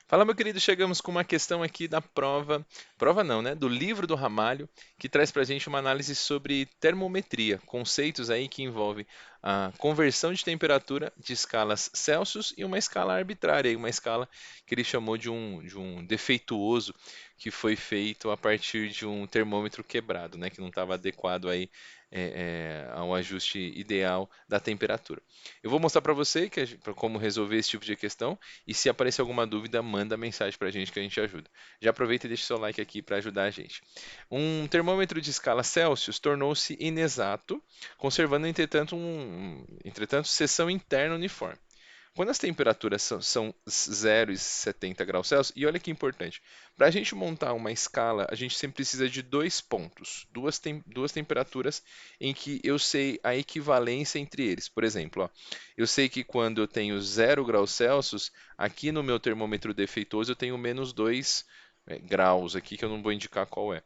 Fala, meu querido, chegamos com uma questão aqui da prova não, né? Do livro do Ramalho, que traz para a gente uma análise sobre termometria, conceitos aí que envolvem a conversão de temperatura de escalas Celsius e uma escala arbitrária, aí uma escala que ele chamou de um defeituoso, que foi feito a partir de um termômetro quebrado, né? Que não estava adequado aí ao ajuste ideal da temperatura. Eu vou mostrar para você como resolver esse tipo de questão. E se aparecer alguma dúvida, manda mensagem para a gente que a gente ajuda. Já aproveita e deixa o seu like aqui para ajudar a gente. Um termômetro de escala Celsius tornou-se inexato, conservando, entretanto, seção interna uniforme. Quando as temperaturas são 0 e 70 graus Celsius, e olha que importante, para a gente montar uma escala, a gente sempre precisa de dois pontos, duas temperaturas em que eu sei a equivalência entre eles. Por exemplo, ó, eu sei que quando eu tenho 0 graus Celsius, aqui no meu termômetro defeituoso eu tenho menos 2 graus aqui, que eu não vou indicar qual é.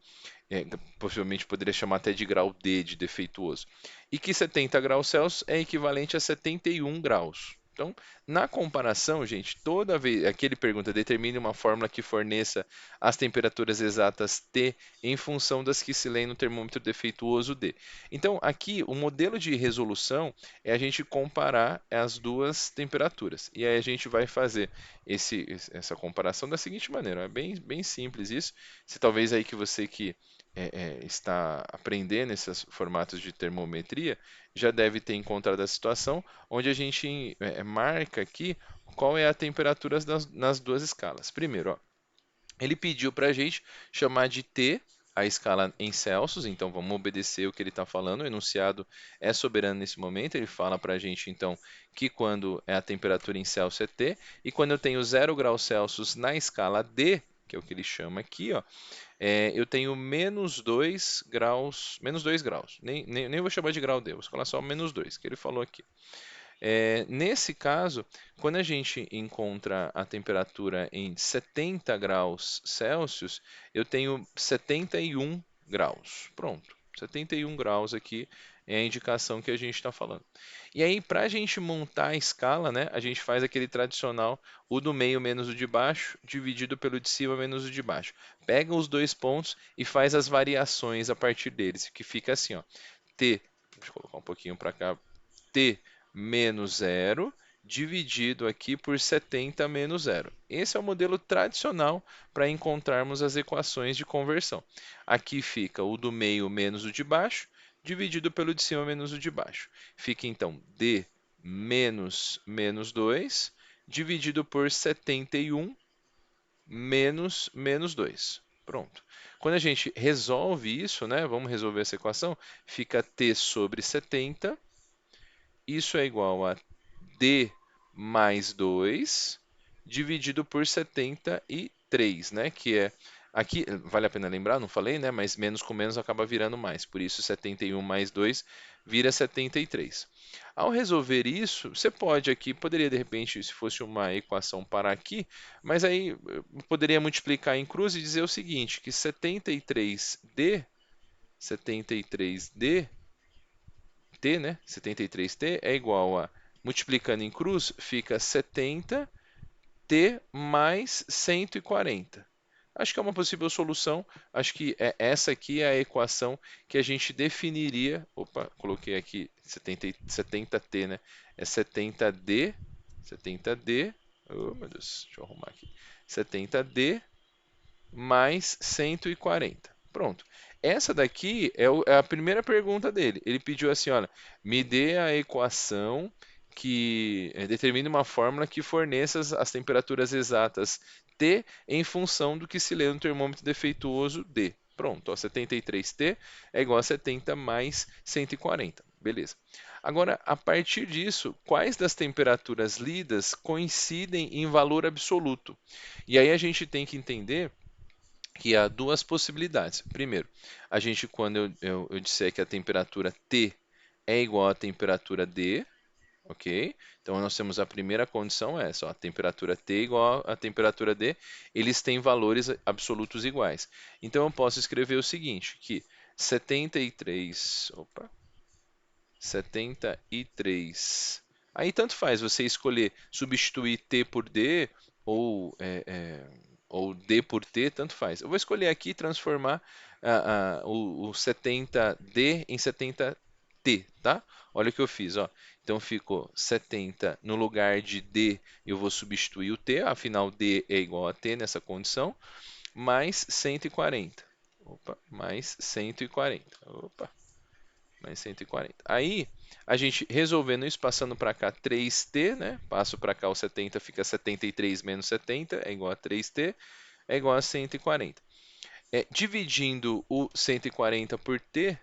Possivelmente poderia chamar até de grau D, de defeituoso. E que 70 graus Celsius é equivalente a 71 graus. Então, na comparação, gente, toda vez aqui ele pergunta, determine uma fórmula que forneça as temperaturas exatas T em função das que se lê no termômetro defeituoso D. Então, aqui o modelo de resolução é a gente comparar as duas temperaturas. E aí a gente vai fazer essa comparação da seguinte maneira, é bem simples isso. Se talvez aí que você que está aprendendo esses formatos de termometria, já deve ter encontrado a situação onde a gente marca aqui qual é a temperatura nas duas escalas. Primeiro, ó, ele pediu para a gente chamar de T a escala em Celsius, então vamos obedecer o que ele está falando. O enunciado é soberano nesse momento. Ele fala para a gente então que quando é a temperatura em Celsius é T, e quando eu tenho 0 graus Celsius na escala D, que é o que ele chama aqui, ó, eu tenho menos 2 graus, menos 2 graus. Nem vou chamar de grau D, vou falar só menos 2, que ele falou aqui. Nesse caso, quando a gente encontra a temperatura em 70 graus Celsius, eu tenho 71 graus. Pronto, 71 graus aqui é a indicação que a gente está falando. E aí, para a gente montar a escala, né, a gente faz aquele tradicional, o do meio menos o de baixo, dividido pelo de cima menos o de baixo. Pega os dois pontos e faz as variações a partir deles, que fica assim, ó, T, deixa eu colocar um pouquinho para cá, T menos zero dividido aqui por 70 menos zero. Esse é o modelo tradicional para encontrarmos as equações de conversão. Aqui fica o do meio menos o de baixo, dividido pelo de cima menos o de baixo. Fica então D menos 2, dividido por 71 menos 2. Pronto. Quando a gente resolve isso, né, vamos resolver essa equação, fica T sobre 70. Isso é igual a D mais 2 dividido por 73, né? Que é aqui, vale a pena lembrar, não falei, né? Mas menos com menos acaba virando mais. Por isso 71 mais 2 vira 73. Ao resolver isso, você pode aqui, poderia de repente, se fosse uma equação parar aqui, mas aí eu poderia multiplicar em cruz e dizer o seguinte, que 73D T, né? 73T é igual a, multiplicando em cruz, fica 70T mais 140. Acho que é uma possível solução. Acho que essa aqui é a equação que a gente definiria. Opa, coloquei aqui 70T, né? É 70D. Oh, meu Deus, deixa eu arrumar aqui. 70D mais 140. Pronto. Essa daqui é a primeira pergunta dele. Ele pediu assim, olha, me dê a equação que determine uma fórmula que forneça as temperaturas exatas T em função do que se lê no termômetro defeituoso D. Pronto, ó, 73T é igual a 70 mais 140. Beleza. Agora, a partir disso, quais das temperaturas lidas coincidem em valor absoluto? E aí a gente tem que entender que há duas possibilidades. Primeiro, a gente, quando eu disser que a temperatura T é igual à temperatura D, ok? Então nós temos a primeira condição essa, ó, a temperatura T é igual à temperatura D, eles têm valores absolutos iguais. Então eu posso escrever o seguinte, que 73, aí tanto faz você escolher substituir T por D ou, ou D por T, tanto faz. Eu vou escolher aqui e transformar o 70D em 70T, tá? Olha o que eu fiz, ó. Então ficou 70 no lugar de D, eu vou substituir o T, afinal D é igual a T nessa condição, mais 140. Opa, mais 140. Opa, mais 140. Aí, a gente resolvendo isso, passando para cá 3t, né? Passo para cá o 70, fica 73 menos 70, é igual a 3t, é igual a 140. Dividindo o 140 por t,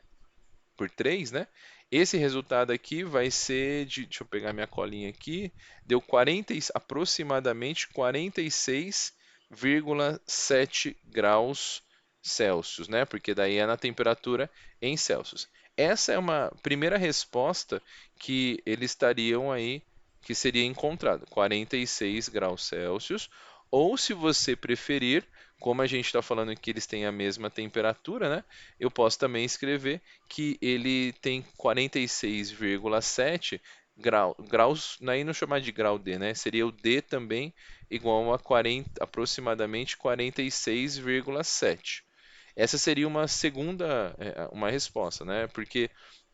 por 3, né? Esse resultado aqui vai ser de, deixa eu pegar minha colinha aqui, deu 40, aproximadamente 46,7 graus Celsius, né? Porque daí é na temperatura em Celsius. Essa é uma primeira resposta que eles estariam aí, que seria encontrado, 46 graus Celsius, ou se você preferir, como a gente está falando que eles têm a mesma temperatura, né? Eu posso também escrever que ele tem 46,7 graus, aí não chamar de grau D, né? Seria o D também igual a 40, aproximadamente 46,7. Essa seria uma segunda, uma resposta, né? Porque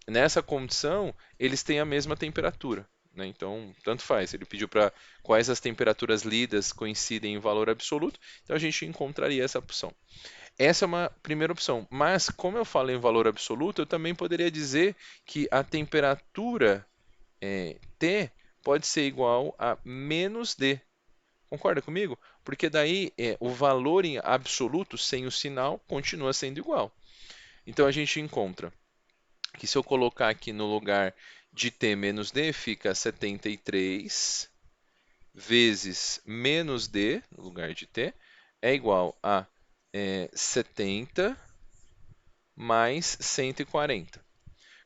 nessa condição eles têm a mesma temperatura, né? Então, tanto faz. Ele pediu para quais as temperaturas lidas coincidem em valor absoluto, então a gente encontraria essa opção. Essa é uma primeira opção, mas como eu falo em valor absoluto, eu também poderia dizer que a temperatura T pode ser igual a menos D. Concorda comigo? Porque daí o valor em absoluto sem o sinal continua sendo igual. Então a gente encontra que se eu colocar aqui no lugar de T menos D, fica 73 vezes menos D, no lugar de T, é igual a 70 mais 140.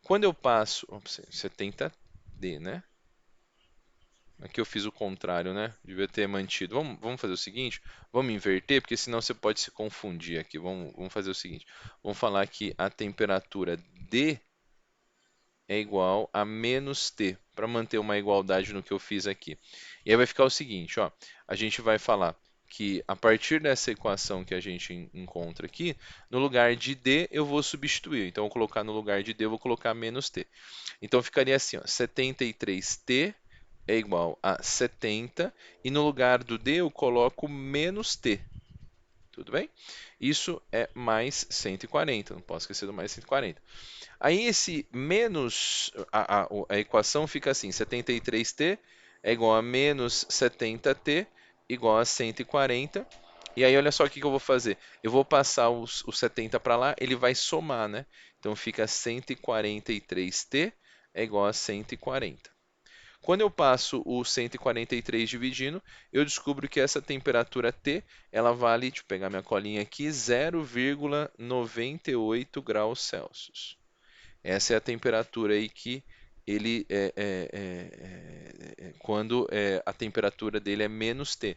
Quando eu passo, 70D, né? Aqui eu fiz o contrário, né? Devia ter mantido. Vamos fazer o seguinte, vamos inverter, porque senão você pode se confundir aqui. Vamos fazer o seguinte, vamos falar que a temperatura D é igual a menos T, para manter uma igualdade no que eu fiz aqui. E aí vai ficar o seguinte, ó, a gente vai falar que a partir dessa equação que a gente encontra aqui, no lugar de D eu vou substituir. Então, eu vou colocar no lugar de D, eu vou colocar menos T. Então, ficaria assim, ó, 73T é igual a 70, e no lugar do D eu coloco menos T. Tudo bem? Isso é mais 140, não posso esquecer do mais 140. Aí esse menos, a equação fica assim, 73t é igual a menos 70t igual a 140. E aí olha só o que eu vou fazer. Eu vou passar o 70 para lá, ele vai somar, né? Então fica 143t é igual a 140. Quando eu passo o 143 dividindo, eu descubro que essa temperatura T, ela vale, deixa eu pegar minha colinha aqui, 0,98 graus Celsius. Essa é a temperatura aí que ele quando a temperatura dele é menos T.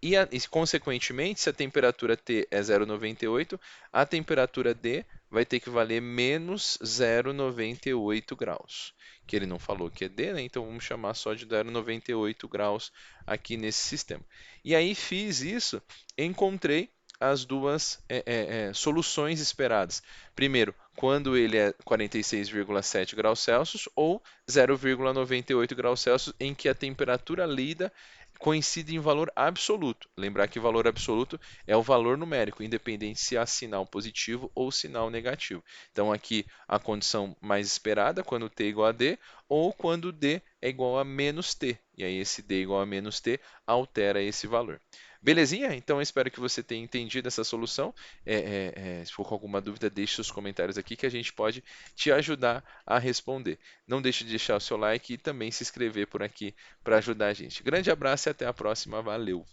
E, consequentemente, se a temperatura T é 0,98, a temperatura D vai ter que valer menos 0,98 graus. Que ele não falou que é D, né? Então vamos chamar só de 0,98 graus aqui nesse sistema. E aí fiz isso, encontrei as duas soluções esperadas. Primeiro, quando ele é 46,7 graus Celsius ou 0,98 graus Celsius, em que a temperatura lida coincide em valor absoluto. Lembrar que valor absoluto é o valor numérico, independente se há sinal positivo ou sinal negativo. Então aqui a condição mais esperada, quando t é igual a d, ou quando d é igual a menos t. E aí esse d igual a menos t altera esse valor. Belezinha? Então eu espero que você tenha entendido essa solução. Se for com alguma dúvida, deixe seus comentários aqui que a gente pode te ajudar a responder. Não deixe de deixar o seu like e também se inscrever por aqui para ajudar a gente. Grande abraço e até a próxima. Valeu!